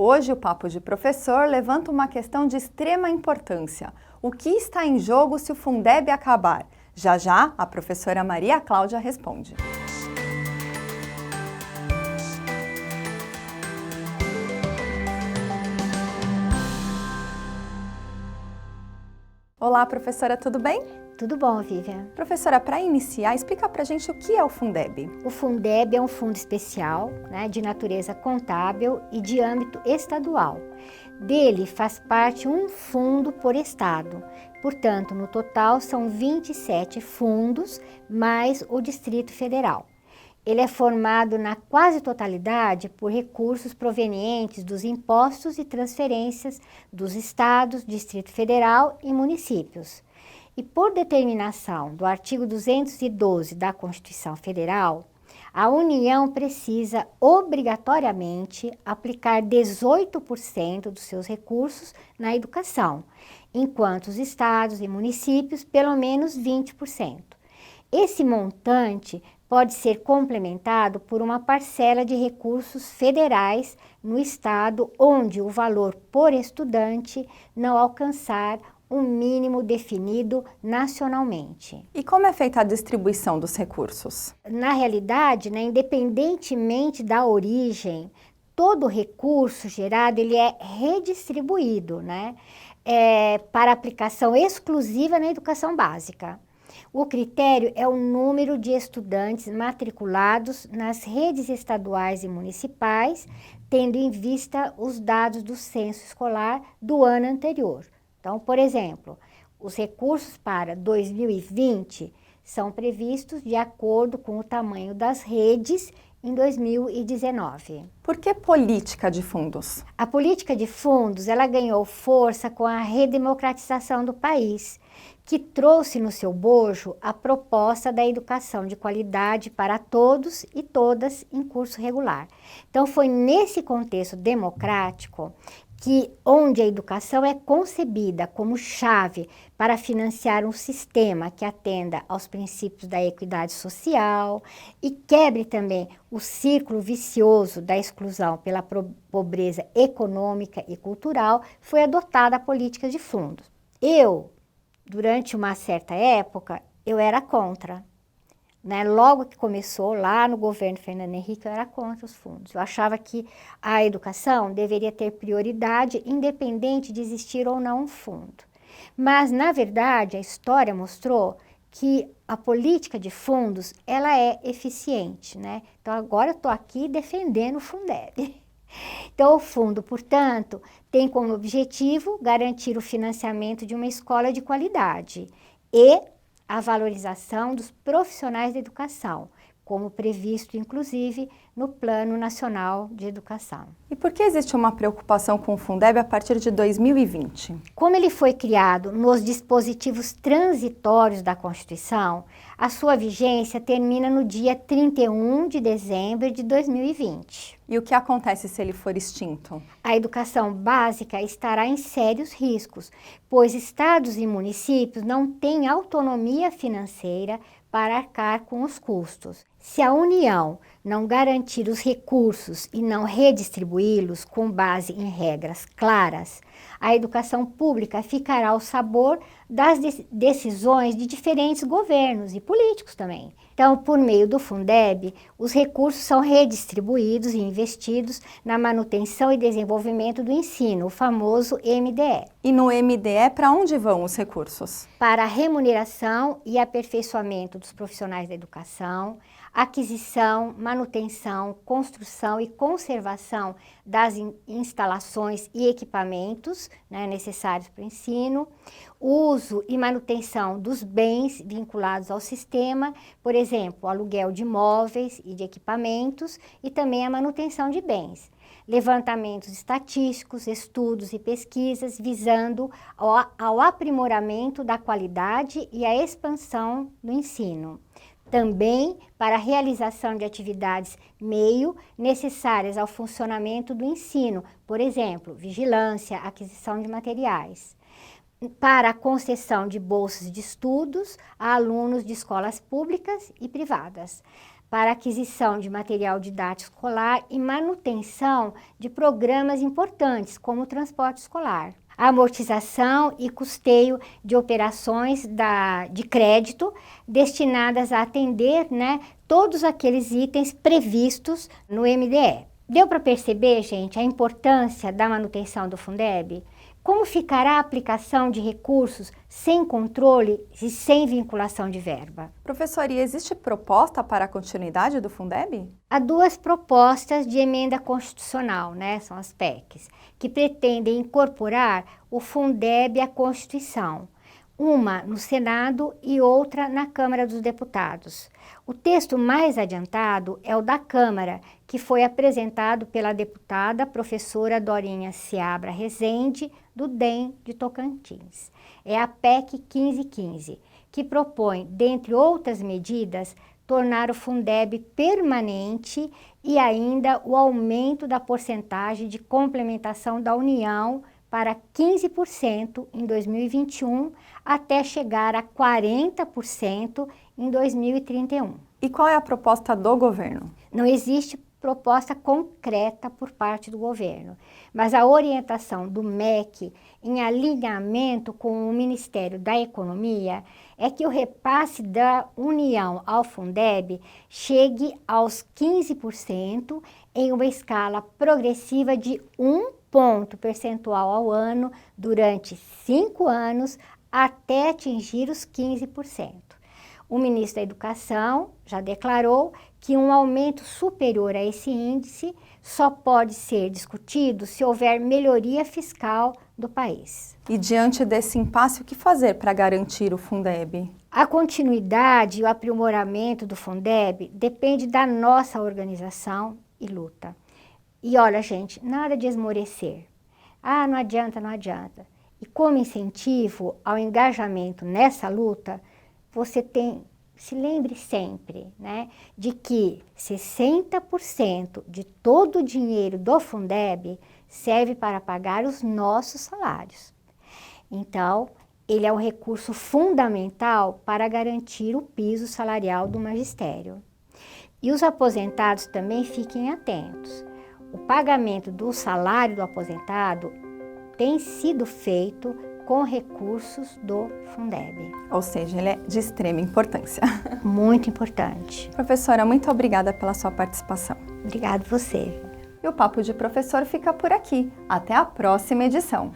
Hoje o Papo de Professor levanta uma questão de extrema importância. O que está em jogo se o Fundeb acabar? Já já, a professora Maria Cláudia responde. Olá, professora, tudo bem? Tudo bom, Vivian. Professora, para iniciar, explica pra gente o que é o Fundeb. O Fundeb é um fundo especial, de natureza contábil e de âmbito estadual. Dele faz parte um fundo por estado. Portanto, no total são 27 fundos, mais o Distrito Federal. Ele é formado na quase totalidade por recursos provenientes dos impostos e transferências dos estados, Distrito Federal e municípios. E por determinação do artigo 212 da Constituição Federal, a União precisa obrigatoriamente aplicar 18% dos seus recursos na educação, enquanto os estados e municípios pelo menos 20%. Esse montante pode ser complementado por uma parcela de recursos federais no estado onde o valor por estudante não alcançar um mínimo definido nacionalmente. E como é feita a distribuição dos recursos? Na realidade, independentemente da origem, todo recurso gerado ele é redistribuído, para aplicação exclusiva na educação básica. O critério é o número de estudantes matriculados nas redes estaduais e municipais, tendo em vista os dados do censo escolar do ano anterior. Então, por exemplo, os recursos para 2020 são previstos de acordo com o tamanho das redes em 2019. Por que política de fundos? A política de fundos, ela ganhou força com a redemocratização do país, que trouxe no seu bojo a proposta da educação de qualidade para todos e todas em curso regular. Então, foi nesse contexto democrático onde a educação é concebida como chave para financiar um sistema que atenda aos princípios da equidade social e quebre também o círculo vicioso da exclusão pela pobreza econômica e cultural, foi adotada a política de fundos. Durante uma certa época, eu era contra. Logo que começou, lá no governo Fernando Henrique, eu era contra os fundos. Eu achava que a educação deveria ter prioridade, independente de existir ou não um fundo. Mas, na verdade, a história mostrou que a política de fundos, ela é eficiente, Então, agora eu estou aqui defendendo o Fundeb. Então, o fundo, portanto, tem como objetivo garantir o financiamento de uma escola de qualidade e a valorização dos profissionais da educação, como previsto, inclusive, no Plano Nacional de Educação. E por que existe uma preocupação com o Fundeb a partir de 2020? Como ele foi criado nos dispositivos transitórios da Constituição, a sua vigência termina no dia 31 de dezembro de 2020. E o que acontece se ele for extinto? A educação básica estará em sérios riscos, pois estados e municípios não têm autonomia financeira para arcar com os custos. Se a União não garantir os recursos e não redistribuí-los com base em regras claras, a educação pública ficará ao sabor das decisões de diferentes governos e políticos também. Então, por meio do Fundeb, os recursos são redistribuídos e investidos na manutenção e desenvolvimento do ensino, o famoso MDE. E no MDE, para onde vão os recursos? Para a remuneração e aperfeiçoamento dos profissionais da educação, aquisição, manutenção, construção e conservação das instalações e equipamentos necessários para o ensino, uso e manutenção dos bens vinculados ao sistema, por exemplo, aluguel de imóveis e de equipamentos e também a manutenção de bens. Levantamentos estatísticos, estudos e pesquisas visando ao aprimoramento da qualidade e a expansão do ensino. Também para a realização de atividades meio necessárias ao funcionamento do ensino, por exemplo, vigilância, aquisição de materiais. Para a concessão de bolsas de estudos a alunos de escolas públicas e privadas. para aquisição de material didático escolar e manutenção de programas importantes, como o transporte escolar. A amortização e custeio de operações de crédito destinadas a atender, todos aqueles itens previstos no MDE. Deu para perceber, gente, a importância da manutenção do Fundeb? Como ficará a aplicação de recursos sem controle e sem vinculação de verba? Professora, e existe proposta para a continuidade do Fundeb? Há duas propostas de emenda constitucional, são as PECs, que pretendem incorporar o Fundeb à Constituição, uma no Senado e outra na Câmara dos Deputados. O texto mais adiantado é o da Câmara, que foi apresentado pela deputada professora Dorinha Seabra Rezende, do DEM de Tocantins. É a PEC 1515, que propõe, dentre outras medidas, tornar o Fundeb permanente e ainda o aumento da porcentagem de complementação da União para 15% em 2021, até chegar a 40% em 2031. E qual é a proposta do governo? Não existe proposta concreta por parte do governo, mas a orientação do MEC, em alinhamento com o Ministério da Economia, é que o repasse da União ao Fundeb chegue aos 15% em uma escala progressiva de 1 ponto percentual ao ano durante 5 anos até atingir os 15%. O ministro da Educação já declarou que um aumento superior a esse índice só pode ser discutido se houver melhoria fiscal do país. E diante desse impasse, o que fazer para garantir o Fundeb? A continuidade e o aprimoramento do Fundeb depende da nossa organização e luta. E olha, gente, nada de esmorecer. Não adianta, não adianta. E como incentivo ao engajamento nessa luta, se lembre sempre, de que 60% de todo o dinheiro do Fundeb serve para pagar os nossos salários. Então, ele é um recurso fundamental para garantir o piso salarial do magistério. E os aposentados também fiquem atentos. O pagamento do salário do aposentado tem sido feito com recursos do Fundeb. Ou seja, ele é de extrema importância. Muito importante. Professora, muito obrigada pela sua participação. Obrigada você. E o Papo de Professor fica por aqui. Até a próxima edição.